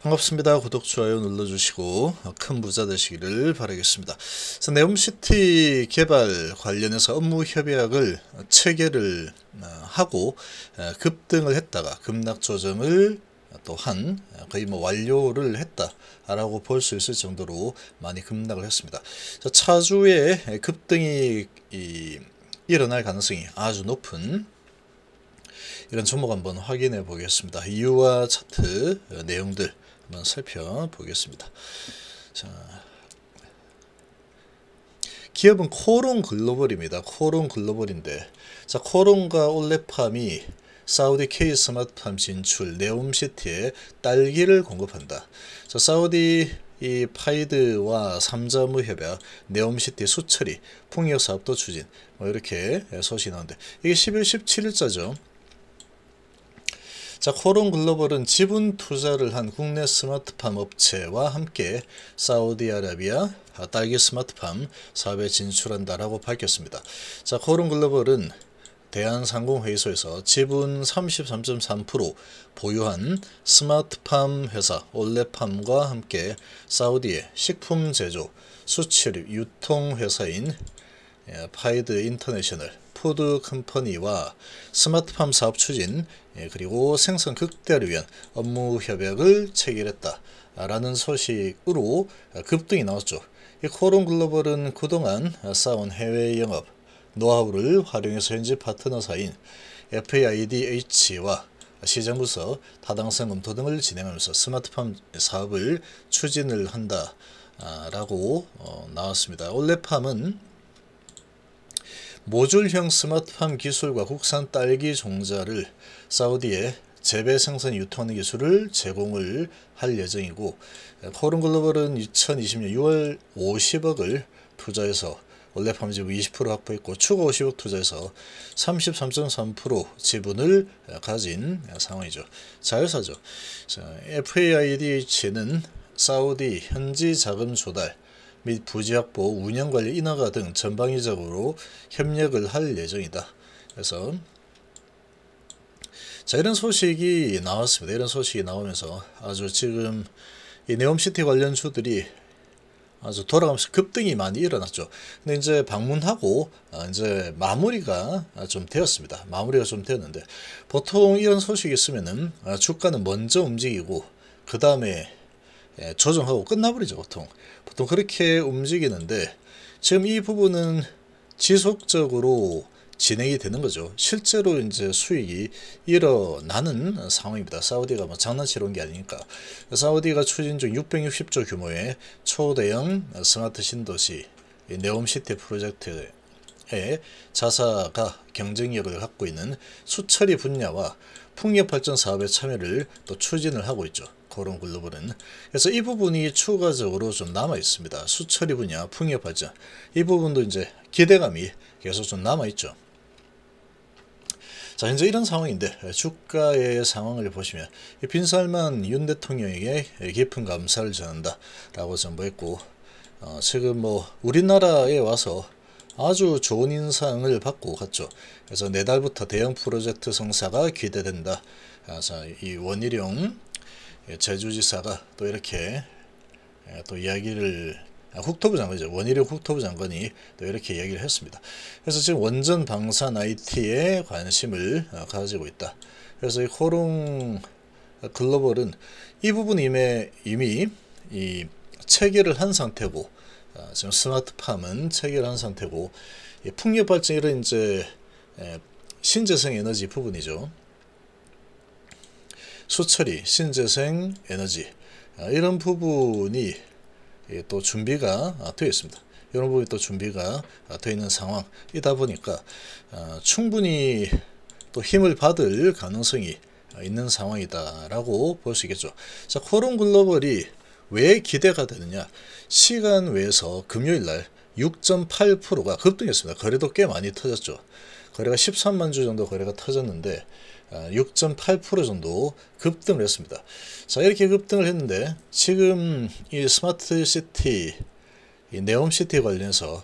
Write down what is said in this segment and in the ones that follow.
반갑습니다. 구독, 좋아요 눌러주시고 큰 부자 되시기를 바라겠습니다. 그래서 네옴시티 개발 관련해서 업무 협약을 체결을 하고 급등을 했다가 급락 조정을 또한 거의 완료를 했다라고 볼 수 있을 정도로 많이 급락을 했습니다. 차주의 급등이 일어날 가능성이 아주 높은 이런 종목 한번 확인해 보겠습니다. 이유와 차트 내용들 한번 살펴보겠습니다. 자, 기업은 코론 글로벌입니다. 코론 글로벌인데, 자, 코론과 올레팜이 사우디 K 스마트팜 진출, 네옴시티에 딸기를 공급한다. 자, 사우디 이 파이드와 삼자무 협약, 네옴시티 수처리, 풍력 사업도 추진, 이렇게 소식이 나오는데 이게 10일, 17일자죠. 자, 코론 글로벌은 지분 투자를 한 국내 스마트팜 업체와 함께 사우디아라비아 딸기 스마트팜 사업에 진출한다라고 밝혔습니다. 자, 코론 글로벌은 대한상공회의소에서 지분 33.3% 보유한 스마트팜 회사 올레팜과 함께 사우디의 식품 제조, 수출입, 유통 회사인 파이드 인터내셔널 푸드 컴퍼니와 스마트팜 사업 추진 그리고 생산 극대화를 위한 업무 협약을 체결했다 라는 소식으로 급등이 나왔죠. 이 코론 글로벌은 그동안 쌓아온 해외 영업 노하우를 활용해서 현지 파트너사인 FAIDH와 시장부서 타당성 검토 등을 진행하면서 스마트팜 사업을 추진을 한다 라고 나왔습니다. 올레팜은 모듈형 스마트팜 기술과 국산 딸기 종자를 사우디에 재배 생산 유통하는 기술을 제공을 할 예정이고, 코론 글로벌은 2020년 6월 50억을 투자해서 올레팜 지분 20% 확보했고 추가 50억 투자해서 33.3% 지분을 가진 상황이죠. 자회사죠. FAIDH는 사우디 현지 자금 조달 및 부지 확보, 운영관리 인허가 등 전방위적으로 협력을 할 예정이다. 그래서 자, 이런 소식이 나왔습니다. 이런 소식이 나오면서 아주 지금 이 네옴시티 관련주들이 아주 돌아가면서 급등이 많이 일어났죠. 근데 이제 방문하고 이제 마무리가 좀 되었습니다. 마무리가 좀 되었는데 보통 이런 소식이 있으면은 주가는 먼저 움직이고 그 다음에 조정하고 끝나버리죠. 보통 그렇게 움직이는데 지금 이 부분은 지속적으로 진행이 되는 거죠. 실제로 이제 수익이 일어나는 상황입니다. 사우디가 장난치러 온 게 아니니까. 사우디가 추진 중 660조 규모의 초대형 스마트 신도시 네옴시티 프로젝트에 자사가 경쟁력을 갖고 있는 수처리 분야와 풍력발전 사업에 참여를 또 추진을 하고 있죠. 코론 글로벌은. 그래서 이 부분이 추가적으로 좀 남아 있습니다. 수처리 분야, 풍력발전. 이 부분도 이제 기대감이 계속 좀 남아 있죠. 자, 현재 이런 상황인데 주가의 상황을 보시면 빈살만 윤 대통령에게 깊은 감사를 전한다 라고 전보했고, 지금 우리나라에 와서 아주 좋은 인상을 받고 갔죠. 그래서 내달부터 대형 프로젝트 성사가 기대된다. 자, 이 원희룡 제주지사가 또 이렇게 또 이야기를 국토부 장관이죠. 원희룡 국토부 장관이 또 이렇게 이야기를 했습니다. 그래서 지금 원전 방산 IT에 관심을 가지고 있다. 그래서 이 코론 글로벌은 이 부분 이미 이 체결을 한 상태고, 지금 스마트팜은 체결한 상태고, 풍력 발전 이런 이제 신재생 에너지 부분이죠. 수처리, 신재생 에너지 이런 부분이 또 준비가 되어 있습니다. 이런 부분이 또 준비가 되어 있는 상황이다 보니까 충분히 또 힘을 받을 가능성이 있는 상황이다라고 볼 수 있겠죠. 자, 코론 글로벌이 왜 기대가 되느냐? 시간 외에서 금요일날 6.8%가 급등했습니다. 거래도 꽤 많이 터졌죠. 거래가 13만 주 정도 거래가 터졌는데 6.8% 정도 급등을 했습니다. 자, 이렇게 급등을 했는데 지금 이 스마트시티, 이 네옴시티 관련해서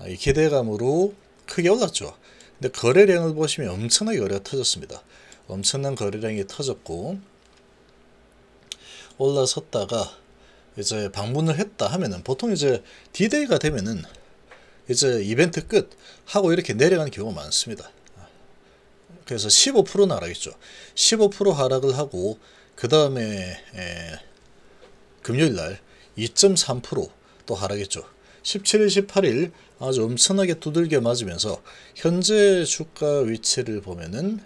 이 기대감으로 크게 올랐죠. 근데 거래량을 보시면 엄청나게 거래가 터졌습니다. 엄청난 거래량이 터졌고, 올라섰다가 이제 방문을 했다 하면은 보통 이제 D-Day가 되면은 이제 이벤트 끝 하고 이렇게 내려가는 경우가 많습니다. 그래서 15%는 하락했죠. 15% 하락을 하고 그 다음에 금요일날 2.3% 하락했죠. 17일, 18일 아주 엄청나게 두들겨 맞으면서 현재 주가 위치를 보면은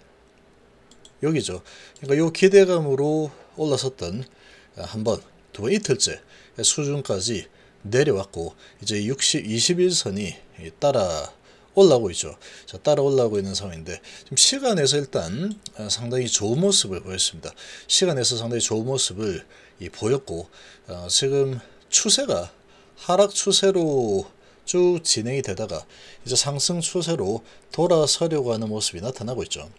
여기죠. 그러니까 요 기대감으로 올라섰던 한 번, 두 번, 이틀째 수준까지 내려왔고 이제 21선이 따라 올라오고 있죠. 자, 따라 올라오고 있는 상황인데 지금 시간에서 일단 상당히 좋은 모습을 보였습니다. 시간에서 상당히 좋은 모습을 보였고 지금 추세가 하락 추세로 쭉 진행이 되다가 이제 상승 추세로 돌아서려고 하는 모습이 나타나고 있죠.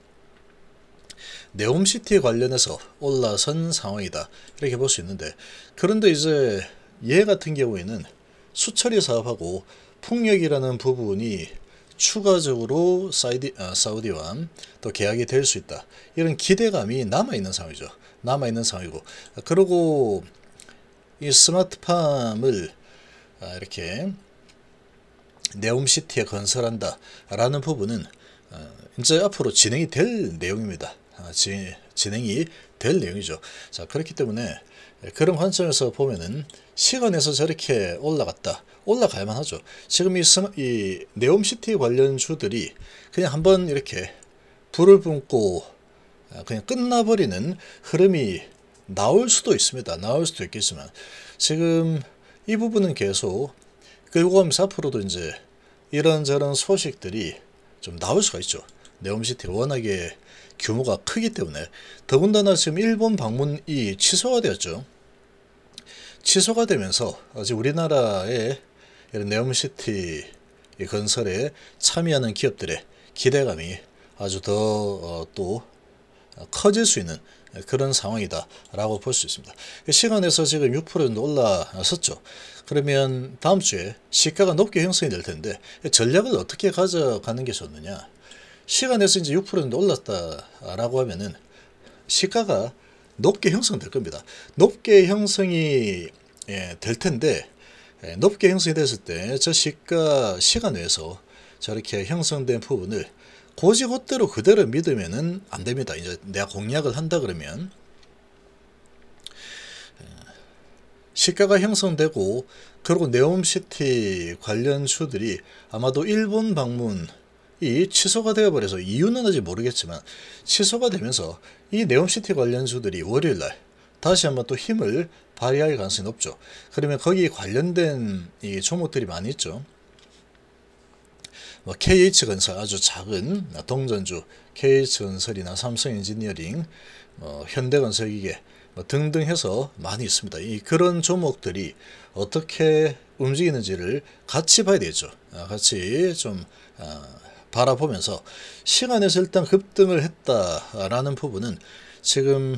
네옴시티 관련해서 올라선 상황이다 이렇게 볼 수 있는데, 그런데 이제 얘 같은 경우에는 수처리 사업하고 풍력이라는 부분이 추가적으로 사우디와 또 계약이 될 수 있다 이런 기대감이 남아있는 상황이죠. 남아있는 상황이고, 그리고 이 스마트팜을 이렇게 네옴시티에 건설한다 라는 부분은 이제 앞으로 진행이 될 내용입니다. 진행이 될 내용이죠. 자, 그렇기 때문에 그런 관점에서 보면은 시간에서 저렇게 올라갈만 하죠. 지금 이 네옴시티 관련 주들이 그냥 한번 이렇게 불을 뿜고 그냥 끝나버리는 흐름이 나올 수도 있습니다. 나올 수도 있겠지만 지금 이 부분은 계속 끌고 가면서 앞으로도 이제 이런저런 소식들이 좀 나올 수가 있죠. 네옴시티가 워낙에 규모가 크기 때문에, 더군다나 지금 일본 방문이 취소가 되었죠. 취소가 되면서 아직 우리나라의 이런 네옴시티 건설에 참여하는 기업들의 기대감이 아주 더 또 커질 수 있는 그런 상황이다 라고 볼 수 있습니다. 시간에서 지금 6% 정도 올라섰죠. 그러면 다음 주에 시가가 높게 형성이 될 텐데 전략을 어떻게 가져가는 게 좋느냐. 시간에서 이제 6% 정도 올랐다라고 하면은 시가가 높게 형성될 겁니다. 높게 형성이 될 텐데, 높게 형성이 됐을 때 저 시간 외에서 저렇게 형성된 부분을 고지고대로 그대로 믿으면은 안 됩니다. 이제 내가 공략을 한다 그러면 시가가 형성되고, 그리고 네옴시티 관련 주들이 아마도 일본 방문이 취소가 되어버려서 이유는 아직 모르겠지만 취소가 되면서 이 네옴시티 관련 주들이 월요일날 다시 한번 또 힘을 발휘할 가능성이 높죠. 그러면 거기 관련된 이 종목들이 많이 있죠. 뭐 KH건설, 아주 작은 동전주 KH건설이나 삼성엔지니어링, 현대건설기계 등등 해서 많이 있습니다. 그런 종목들이 어떻게 움직이는지를 같이 봐야 되죠. 같이 좀 바라보면서 시간에서 일단 급등을 했다라는 부분은 지금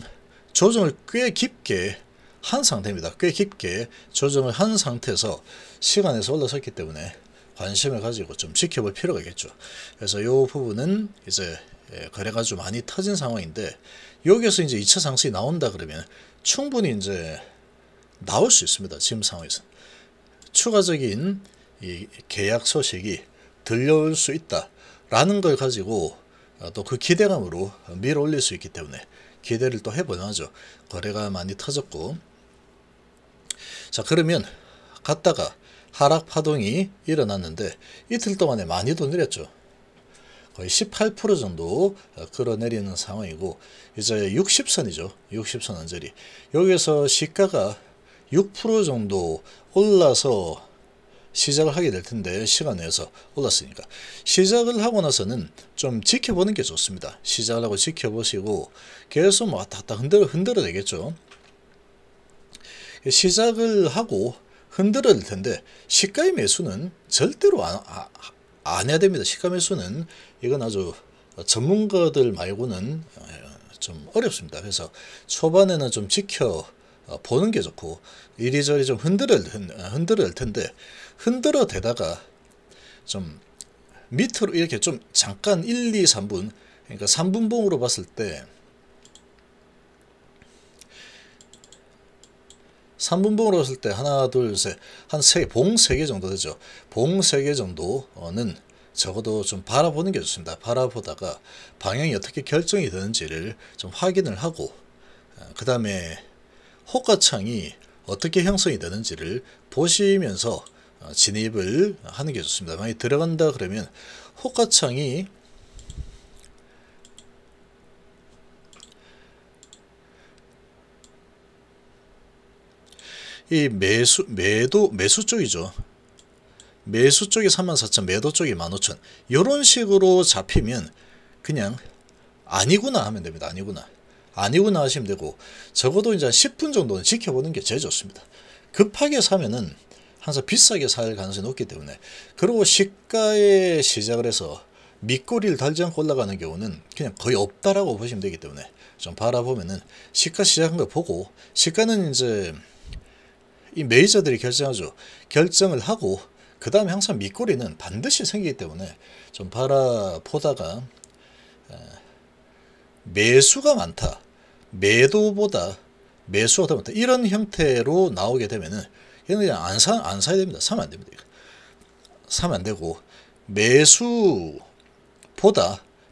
조정을 꽤 깊게 한 상태입니다. 꽤 깊게 조정을 한 상태에서 시간에서 올라섰기 때문에 관심을 가지고 좀 지켜볼 필요가 있겠죠. 그래서 이 부분은 이제 거래가 좀 많이 터진 상황인데, 여기에서 이제 2차 상승이 나온다 그러면 충분히 이제 나올 수 있습니다. 지금 상황에서 추가적인 이 계약 소식이 들려올 수 있다라는 걸 가지고 또 그 기대감으로 밀어 올릴 수 있기 때문에 기대를 또 해보는 하죠. 거래가 많이 터졌고, 자, 그러면 갔다가 하락 파동이 일어났는데 이틀 동안에 많이도 내렸죠. 거의 18% 정도 끌어내리는 상황이고, 이제 60선이죠. 60선 언저리. 여기에서 시가가 6% 정도 올라서 시작을 하게 될 텐데, 시간 내에서 올랐으니까 시작을 하고 나서는 좀 지켜보는 게 좋습니다. 시작을 하고 지켜보시고 계속 뭐 왔다 갔다 흔들어 되겠죠. 시작을 하고 흔들어야 될 텐데 시가의 매수는 절대로 안 해야 됩니다. 시가 매수는 이건 아주 전문가들 말고는 좀 어렵습니다. 그래서 초반에는 좀 지켜 보는 게 좋고, 이리저리 좀 흔들어야 될 텐데 흔들어 대다가 좀 밑으로 이렇게 좀 잠깐 1, 2, 3분, 그러니까 3분봉으로 봤을 때 3분봉으로 했을 때 하나, 둘, 셋, 한 봉 3개 정도 되죠. 봉 3개 정도는 적어도 좀 바라보는 게 좋습니다. 바라보다가 방향이 어떻게 결정이 되는지를 좀 확인을 하고, 그 다음에 호가창이 어떻게 형성이 되는지를 보시면서 진입을 하는 게 좋습니다. 만약에 들어간다 그러면 호가창이 이 매수 쪽이죠. 매수 쪽이 34,000, 매도 쪽이 15,000. 이런 식으로 잡히면 그냥 아니구나 하면 됩니다. 아니구나 하시면 되고, 적어도 이제 10분 정도는 지켜보는 게 제일 좋습니다. 급하게 사면은 항상 비싸게 살 가능성이 높기 때문에. 그리고 시가에 시작을 해서 밑꼬리를 달지 않고 올라가는 경우는 그냥 거의 없다라고 보시면 되기 때문에 좀 바라보면은 시가 시작한 거 보고, 시가는 이제 이 메이저들이 결정하죠. 결정을 하고 그 다음에 항상 밑꼬리는 반드시 생기기 때문에 좀 바라보다가 매수가 많다, 매도보다 매수가 더 많다, 이런 형태로 나오게 되면은 얘는 그냥 안 사야 됩니다. 사면 안 됩니다. 사면 안 되고, 매수보다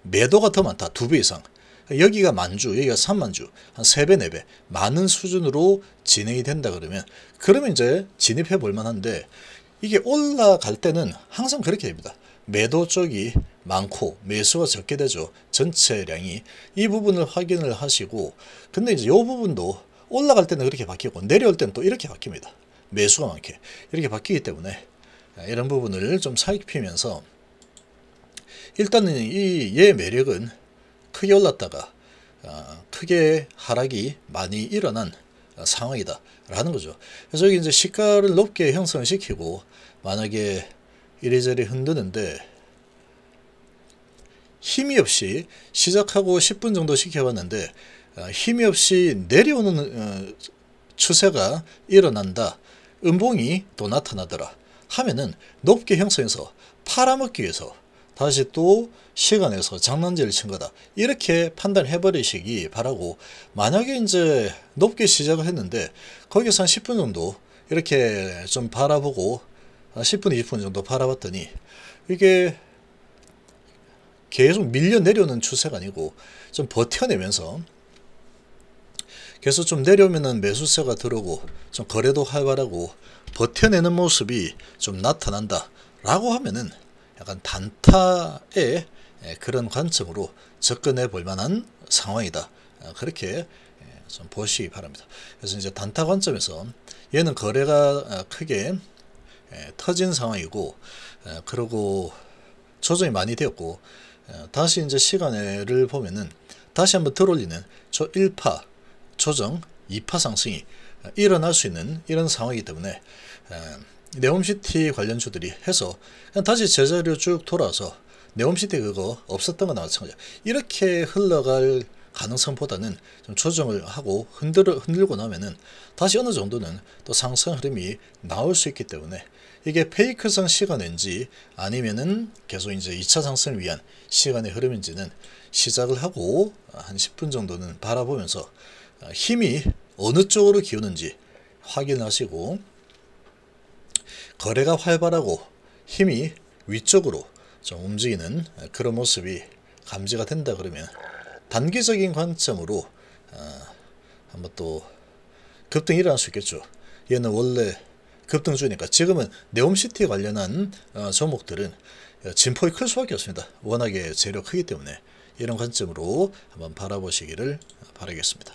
매도가 더 많다, 2배 이상. 여기가 만주, 여기가 3만주, 한 3배, 4배 많은 수준으로 진행이 된다 그러면 이제 진입해 볼 만한데, 이게 올라갈 때는 항상 그렇게 됩니다. 매도 쪽이 많고 매수가 적게 되죠. 전체량이. 이 부분을 확인을 하시고, 근데 이제 이 부분도 올라갈 때는 그렇게 바뀌고 내려올 때는 또 이렇게 바뀝니다. 매수가 많게 이렇게 바뀌기 때문에 이런 부분을 좀 살피면서, 일단은 얘의 매력은 크게 올랐다가 크게 하락이 많이 일어난 상황이다 라는 거죠. 그래서 여기 이제 시가를 높게 형성시키고 만약에 이리저리 흔드는데 힘이 없이 시작하고 10분 정도 시켜봤는데 힘이 없이 내려오는 추세가 일어난다, 음봉이 또 나타나더라 하면은 높게 형성해서 팔아먹기 위해서 다시 또 시간에서 장난질을 친 거다, 이렇게 판단해 버리시기 바라고, 만약에 이제 높게 시작을 했는데 거기서 한 10분 정도 이렇게 좀 바라보고 10분 20분 정도 바라봤더니 이게 계속 밀려 내려오는 추세가 아니고 좀 버텨내면서 계속 좀 내려오면은 매수세가 들어오고 좀 거래도 활발하고 버텨내는 모습이 좀 나타난다 라고 하면은 약간 단타의 그런 관점으로 접근해 볼 만한 상황이다, 그렇게 좀 보시기 바랍니다. 그래서 이제 단타 관점에서 얘는 거래가 크게 터진 상황이고, 그리고 조정이 많이 되었고, 다시 이제 시간을 보면은 다시 한번 들어올리는 1파 조정, 2파 상승이 일어날 수 있는 이런 상황이기 때문에 네옴시티 관련주들이 해서 그냥 다시 제자리로 쭉 돌아서 네옴시티 그거 없었던 거나 마찬가지야. 이렇게 흘러갈 가능성보다는 좀 조정을 하고 흔들고 나면은 다시 어느 정도는 또 상승 흐름이 나올 수 있기 때문에, 이게 페이크성 시간인지 아니면은 계속 이제 2차 상승을 위한 시간의 흐름인지는 시작을 하고 한 10분 정도는 바라보면서 힘이 어느 쪽으로 기우는지 확인하시고, 거래가 활발하고 힘이 위쪽으로 좀 움직이는 그런 모습이 감지가 된다 그러면 단기적인 관점으로 한번 또 급등이 일어날 수 있겠죠. 얘는 원래 급등주니까. 지금은 네옴시티 관련한 종목들은 진폭이 클 수밖에 없습니다. 워낙에 재료 크기 때문에 이런 관점으로 한번 바라보시기를 바라겠습니다.